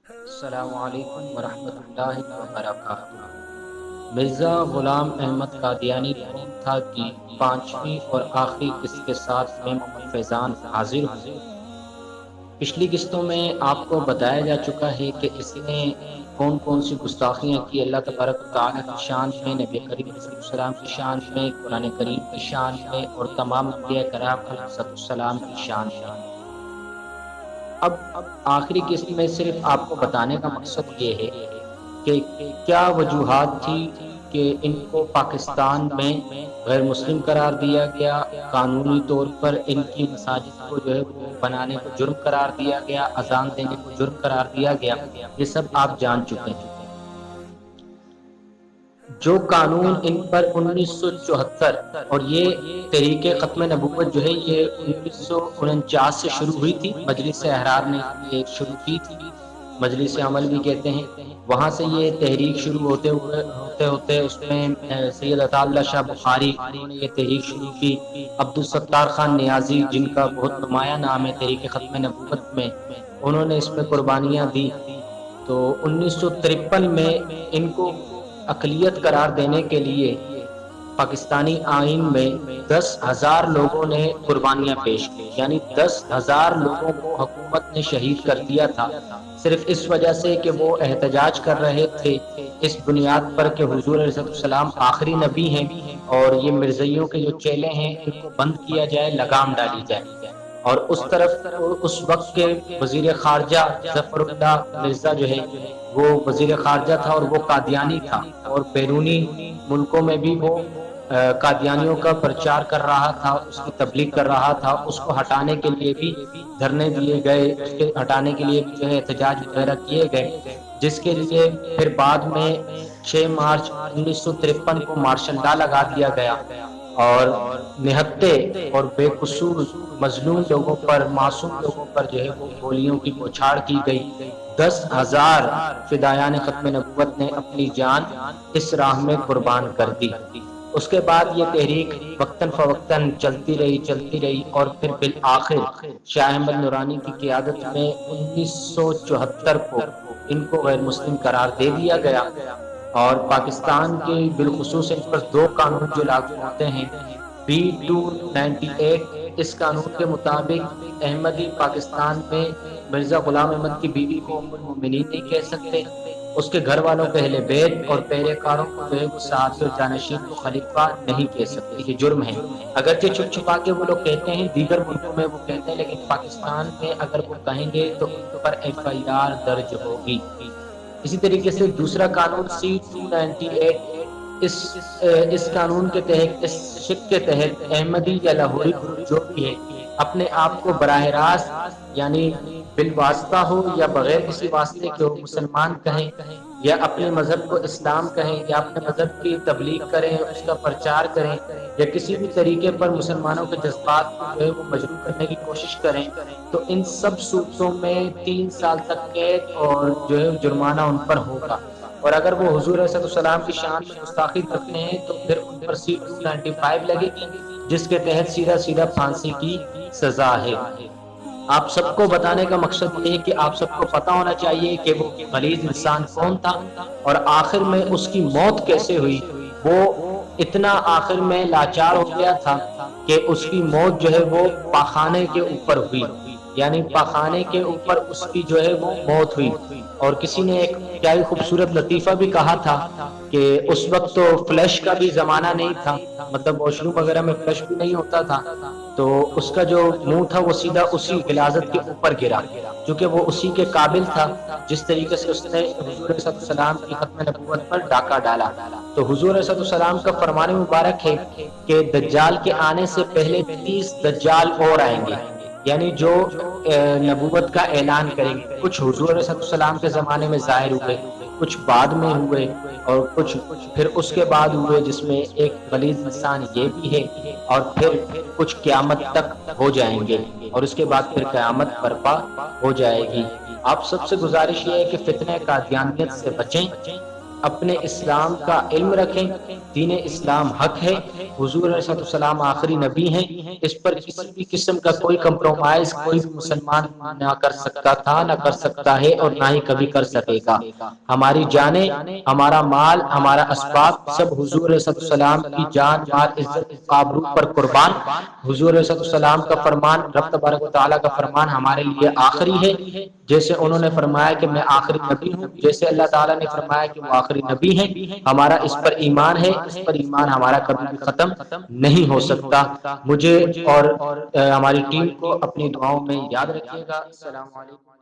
السلام علیکم ورحمۃ اللہ وبرکاتہ۔ مرزا غلام احمد قادیانی کون تھا کی پانچویں اور آخری قسط کے ساتھ میں محمد فیضان حاضر ہوں۔ پچھلی قسطوں میں آپ کو بتایا جا چکا ہے کہ اس نے کون کون سی گستاخیاں کی اللہ تبارک و تعالیٰ کی شان میں، نبی کریم صلی اللہ علیہ وسلم کی شان میں، قرآن کریم کی شان میں اور تمام انبیاء کرام علیہ السلام کی شان میں۔ اب آخری قسط میں صرف آپ کو بتانے کا مقصد یہ ہے کہ کیا وجوہات تھی کہ ان کو پاکستان میں غیر مسلم قرار دیا گیا، قانونی طور پر ان کی مساجد کو جو ہے وہ بنانے کو جرم قرار دیا گیا، اذان دینے کو جرم قرار دیا گیا، یہ سب آپ جان چکے ہیں۔ جو قانون ان پر 1974 اور یہ تحریک ختم نبوت جو ہے یہ 1949 سے شروع ہوئی تھی، مجلس احرار نے یہ شروع کی تھی، مجلس عمل بھی کہتے ہیں، وہاں سے یہ تحریک شروع ہوتے اس میں سید عطا اللہ شاہ بخاری انہوں نے یہ تحریک شروع کی، عبدالستار خان نیازی جن کا بہت نمایاں نام ہے تحریک ختم نبوت میں، انہوں نے اس میں قربانیاں دی۔ تو 1953 میں ان کو اقلیت قرار دینے کے لیے پاکستانی آئین میں 10,000 لوگوں نے قربانیاں پیش کی، یعنی 10,000 لوگوں کو حکومت نے شہید کر دیا تھا، صرف اس وجہ سے کہ وہ احتجاج کر رہے تھے اس بنیاد پر کہ حضور علیہ السلام آخری نبی ہیں اور یہ مرزائیوں کے جو چیلے ہیں ان کو بند کیا جائے، لگام ڈالی جائے۔ اور اس طرف اس وقت کے وزیر خارجہ ظفر اللہ مرزا جو ہے وہ وزیر خارجہ تھا اور وہ قادیانی تھا، اور بیرونی ملکوں میں بھی وہ قادیانیوں کا پرچار کر رہا تھا، اس کی تبلیغ کر رہا تھا، اس کو ہٹانے کے لیے بھی دھرنے دیے گئے، اس کے ہٹانے کے لیے بھی جو ہے احتجاج وغیرہ کیے گئے، جس کے لیے پھر بعد میں 6 مارچ 1953 کو مارشل لا لگا دیا گیا اور نہتے اور بے قصور مظلوم لوگوں پر، معصوم لوگوں پر جو ہے وہ گولیوں کی بوچھاڑ کی گئی۔ 10,000 فدایان ختم نبوت نے اپنی جان اس راہ میں قربان کر دی۔ اس کے بعد یہ تحریک وقتاً فوقتاً چلتی رہی اور پھر بالآخر شاہ احمد نورانی کی قیادت میں 1974 کو ان کو غیر مسلم قرار دے دیا گیا، اور پاکستان کے بالخصوص ان پر 2 قانون جو لاگو ہوتے ہیں، B-298، اس قانون کے مطابق احمدی پاکستان میں مرزا غلام احمد کی بیوی کو ام المؤمنین نہیں کہہ سکتے، اس کے گھر والوں کو اہل بیت اور پیرے کاروں کو جو ہے وہ صحابی اور جانشین کو خلیفہ نہیں کہہ سکتے، یہ جرم ہے۔ اگرچہ چھپ چھپا کے وہ لوگ کہتے ہیں، دیگر ملکوں میں وہ کہتے ہیں، لیکن پاکستان میں اگر وہ کہیں گے تو ان پر FIR درج ہوگی۔ اسی طریقے سے دوسرا قانون C-298، اس قانون کے تحت، اس شک کے تحت احمدی یا لاہوری گروپ جو بھی ہے اپنے آپ کو براہ راست یعنی بالواسطہ ہو یا بغیر کسی واسطے کے ہو مسلمان کہیں، یا اپنے مذہب کو اسلام کہیں، یا اپنے مذہب کی تبلیغ کریں، اس کا پرچار کریں، یا کسی بھی طریقے پر مسلمانوں کے جذبات کو جو ہے وہ مجروح کرنے کی کوشش کریں، تو ان سب صورتوں میں 3 سال تک قید اور جو ہے جرمانہ ان پر ہوگا۔ اور اگر وہ حضور علیہ السلام کی شان میں گستاخی کرتے ہیں تو پھر ان پر C-295 لگے گی، جس کے تحت سیدھا پھانسی کی سزا ہے۔ آپ سب کو بتانے کا مقصد یہ ہے کہ آپ سب کو پتا ہونا چاہیے کہ وہ غلیظ انسان کون تھا اور آخر میں اس کی موت کیسے ہوئی۔ وہ اتنا آخر میں لاچار ہو گیا تھا کہ اس کی موت جو ہے وہ پاخانے کے اوپر ہوئی، یعنی پاخانے کے اوپر اس کی جو ہے وہ موت ہوئی۔ اور کسی نے ایک کیا ہی خوبصورت لطیفہ بھی کہا تھا کہ اس وقت تو فلش کا بھی زمانہ نہیں تھا، مطلب واش روم وغیرہ میں فلش بھی نہیں ہوتا تھا، تو اس کا جو منہ تھا وہ سیدھا اسی غلاظت کے اوپر گرا، کیونکہ وہ اسی کے قابل تھا جس طریقے سے اس نے حضور علیہ السلام کی ختم نبوت پر ڈاکہ ڈالا۔ تو حضور علیہ السلام کا فرمان مبارک ہے کہ دجال کے آنے سے پہلے 30 دجال اور آئیں گے، یعنی جو نبوت کا اعلان کریں گے۔ کچھ حضور علیہ السلام کے زمانے میں ظاہر ہوئے، کچھ بعد میں ہوئے، اور کچھ پھر اس کے بعد ہوئے، جس میں ایک غلیظ انسان یہ بھی ہے، اور پھر کچھ قیامت تک ہو جائیں گے، اور اس کے بعد پھر قیامت برپا ہو جائے گی۔ آپ سب سے گزارش یہ ہے کہ فتنہ قادیانیت سے بچیں، اپنے اسلام کا علم رکھیں، دین اسلام حق ہے، حضور علیہ السلام آخری نبی ہیں، اس پر کسی بھی قسم کا کوئی کمپرومائز کوئی بھی مسلمان نہ کر سکتا تھا، نہ کر سکتا ہے، اور نہ ہی کبھی کر سکے گا۔ ہماری جانیں، ہمارا مال، ہمارا اسباب سب حضور علیہ السلام کی جان، مال، عزت، آبرو پر قربان۔ حضور علیہ السلام کا فرمان، رب تبارک و تعالیٰ کا فرمان ہمارے لیے آخری ہے، جیسے انہوں نے فرمایا کہ میں آخری نبی ہوں، جیسے اللہ تعالیٰ نے فرمایا کہ وہ آخری نبی ہیں، ہمارا اس پر ایمان ہے، اس پر ایمان ہمارا کبھی بھی ختم نہیں ہو سکتا۔ مجھے اور ہماری ٹیم کو اپنی دعاؤں میں یاد رکھیے گا۔ السلام علیکم۔